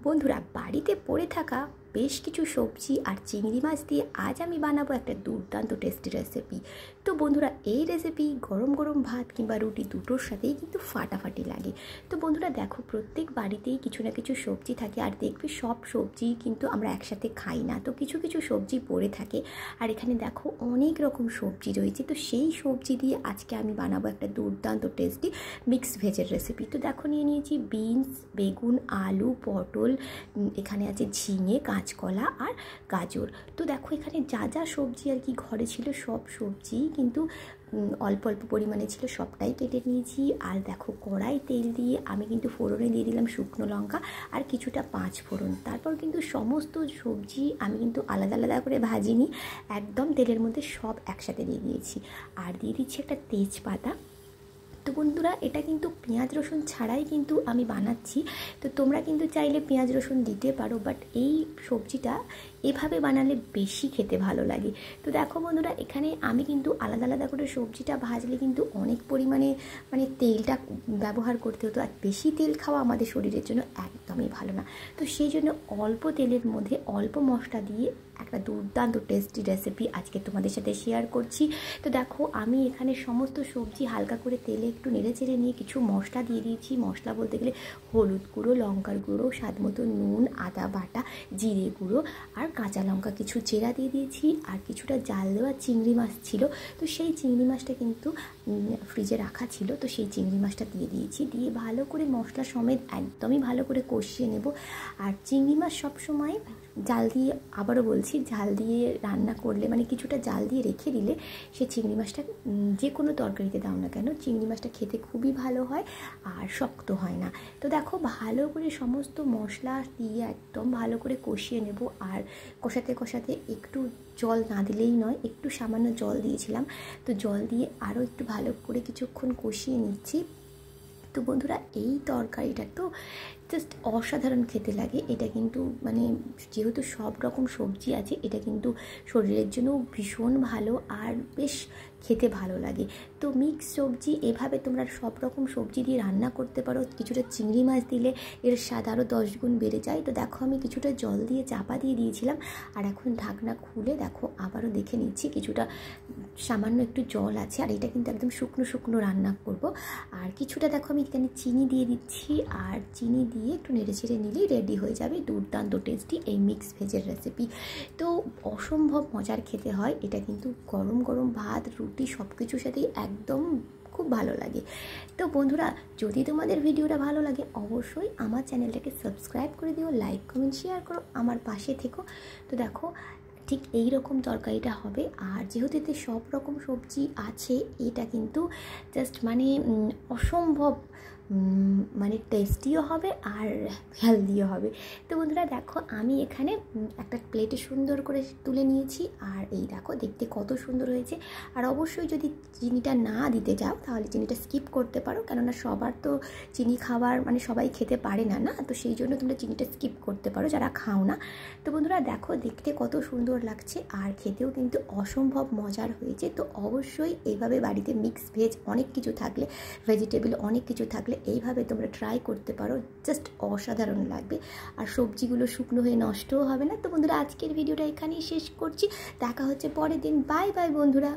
বন্ধুরা বাড়িতে পড়ে থাকা বেশ কিছু সবজি আর চিংড়ি মাছ দিয়ে আজ আমি বানাবো একটা দুর্দান্ত টেস্টি রেসিপি। তো বন্ধুরা এই রেসিপি গরম গরম ভাত কিংবা রুটি দুটোর সাথেই কিন্তু ফাটাফাটি লাগে। তো বন্ধুরা দেখো, প্রত্যেক বাড়িতেই কিছু না কিছু সবজি থাকে, আর দেখবে সব সবজি কিন্তু আমরা একসাথে খাই না, তো কিছু কিছু সবজি পড়ে থাকে। আর এখানে দেখো অনেক রকম সবজি রয়েছে, তো সেই সবজি দিয়ে আজকে আমি বানাবো একটা দুর্দান্ত টেস্টি মিক্স ভেজের রেসিপি। তো দেখো নিয়ে নিয়েছি বিনস, বেগুন, আলু, পটল, এখানে আছে ঝিঙে, কাঁচকলা আর গাজর। তো দেখো এখানে যা যা সবজি আর কি ঘরে ছিল সব সবজি কিন্তু অল্প অল্প পরিমাণে ছিল, সবটাই কেটে নিয়েছি। আর দেখো কড়াই তেল দিয়ে আমি কিন্তু ফোড়নে দিয়ে দিলাম শুকনো লঙ্কা আর কিছুটা পাঁচ ফোড়ন। তারপর কিন্তু সমস্ত সবজি আমি কিন্তু আলাদা আলাদা করে ভাজিনি, একদম তেলের মধ্যে সব একসাথে দিয়ে দিয়েছি। আর দিয়ে দিচ্ছি একটা তেজপাতা। তো বন্ধুরা এটা কিন্তু পেঁয়াজ রসুন ছাড়াই কিন্তু আমি বানাচ্ছি, তো তোমরা কিন্তু চাইলে পেঁয়াজ রসুন দিতে পারো, বাট এই সবজিটা এভাবে বানালে বেশি খেতে ভালো লাগে। তো দেখো বন্ধুরা এখানে আমি কিন্তু আলাদা আলাদা করে সবজিটা ভাজলে কিন্তু অনেক পরিমাণে তেলটা ব্যবহার করতে হতো, আর বেশি তেল খাওয়া আমাদের শরীরের জন্য একদমই ভালো না। তো সেই জন্য অল্প তেলের মধ্যে অল্প মশলা দিয়ে একটা দুর্দান্ত টেস্টি রেসিপি আজকে তোমাদের সাথে শেয়ার করছি। তো দেখো আমি এখানে সমস্ত সবজি হালকা করে তেলে একটু নেড়ে চেড়ে নিয়ে কিছু মশলা দিয়ে দিয়েছি। মশলা বলতে গেলে হলুদ গুঁড়ো, লঙ্কার গুঁড়ো, স্বাদ মতো নুন, আদা বাটা, জিরে গুঁড়ো আর কাঁচা লঙ্কা কিছু চেরা দিয়ে দিয়েছি। আর কিছুটা জাল দেওয়া চিংড়ি মাছ ছিল, তো সেই চিংড়ি মাছটা কিন্তু ফ্রিজে রাখা ছিল, তো সেই চিংড়ি মাছটা দিয়ে দিয়েছি। দিয়ে ভালো করে মশলা সমেত একদমই ভালো করে কষিয়ে নেব। আর চিংড়ি মাছ সবসময় জাল দিয়ে, আবারও বলছি, জাল দিয়ে রান্না করলে কিছুটা জাল দিয়ে রেখে দিলে সে চিংড়ি মাছটা যে কোনো তরকারিতে দাও না কেন চিংড়ি মাছটা খেতে খুবই ভালো হয় আর শক্ত হয় না। তো দেখো ভালো করে সমস্ত মশলা দিয়ে একদম ভালো করে কষিয়ে নেব। আর কষাতে কষাতে একটু জল না দিলেই নয়, একটু সামান্য জল দিয়েছিলাম, তো জল দিয়ে আরও একটু ভালো করে কিছুক্ষণ কষিয়ে নিচ্ছি। তো বন্ধুরা এই তরকারিটা তো জাস্ট অসাধারণ খেতে লাগে। এটা কিন্তু যেহেতু সব রকম সবজি আছে, এটা কিন্তু শরীরের জন্য ভীষণ ভালো আর বেশ খেতে ভালো লাগে। তো মিক্স সবজি এভাবে তোমরা সব রকম সবজি দিয়ে রান্না করতে পারো, কিছুটা চিংড়ি মাছ দিলে এর স্বাদ আরও 10 গুণ বেড়ে যায়। তো দেখো আমি কিছুটা জল দিয়ে চাপা দিয়ে দিয়েছিলাম, আর এখন ঢাকনা খুলে দেখো আবারও দেখে নিচ্ছি কিছুটা সামান্য একটু জল আছে। আর এটা কিন্তু একদম শুকনো শুকনো রান্না করব। আর কিছুটা দেখো আমি এখানে চিনি দিয়ে দিচ্ছি, আর চিনি দিয়ে একটু নেড়ে ছেড়ে নিলেই রেডি হয়ে যাবে দুর্দান্ত টেস্টি এই মিক্স ভেজের রেসিপি। তো অসম্ভব মজার খেতে হয় এটা, কিন্তু গরম গরম ভাত, রুটি সব কিছুর সাথেই একদম খুব ভালো লাগে। তো বন্ধুরা যদি তোমাদের ভিডিওটা ভালো লাগে অবশ্যই আমার চ্যানেলটাকে সাবস্ক্রাইব করে দিও, লাইক কমেন্ট শেয়ার করো, আমার পাশে থেকো। তো দেখো ঠিক এই রকম তরকারিটা হবে। আর যেহেতু এতে সব রকম সবজি আছে, এটা কিন্তু জাস্ট অসম্ভব টেস্টিও হবে আর হেলদিও হবে। তো বন্ধুরা দেখো আমি এখানে একটা প্লেটে সুন্দর করে তুলে নিয়েছি, আর এই দেখো দেখতে কত সুন্দর হয়েছে। আর অবশ্যই যদি চিনিটা না দিতে চাও তাহলে চিনিটা স্কিপ করতে পারো, কেননা সবার তো চিনি খাবার সবাই খেতে পারে না, তো সেই জন্য তোমরা চিনিটা স্কিপ করতে পারো যারা খাও না। তো বন্ধুরা দেখো দেখতে কত সুন্দর লাগছে আর খেতেও কিন্তু অসম্ভব মজার হয়েছে। তো অবশ্যই এইভাবে বাড়িতে মিক্স ভেজ অনেক কিছু থাকলে, ভেজিটেবল অনেক কিছু থাকলে এইভাবে তোমরা ট্রাই করতে পারো, জাস্ট অসাধারণ লাগবে। আর সবজিগুলো শুকনো হয়ে নষ্টও হবে না। তো বন্ধুরা আজকের ভিডিওটা এখানেই শেষ করছি, দেখা হচ্ছে পরের দিন। বাই বাই বন্ধুরা।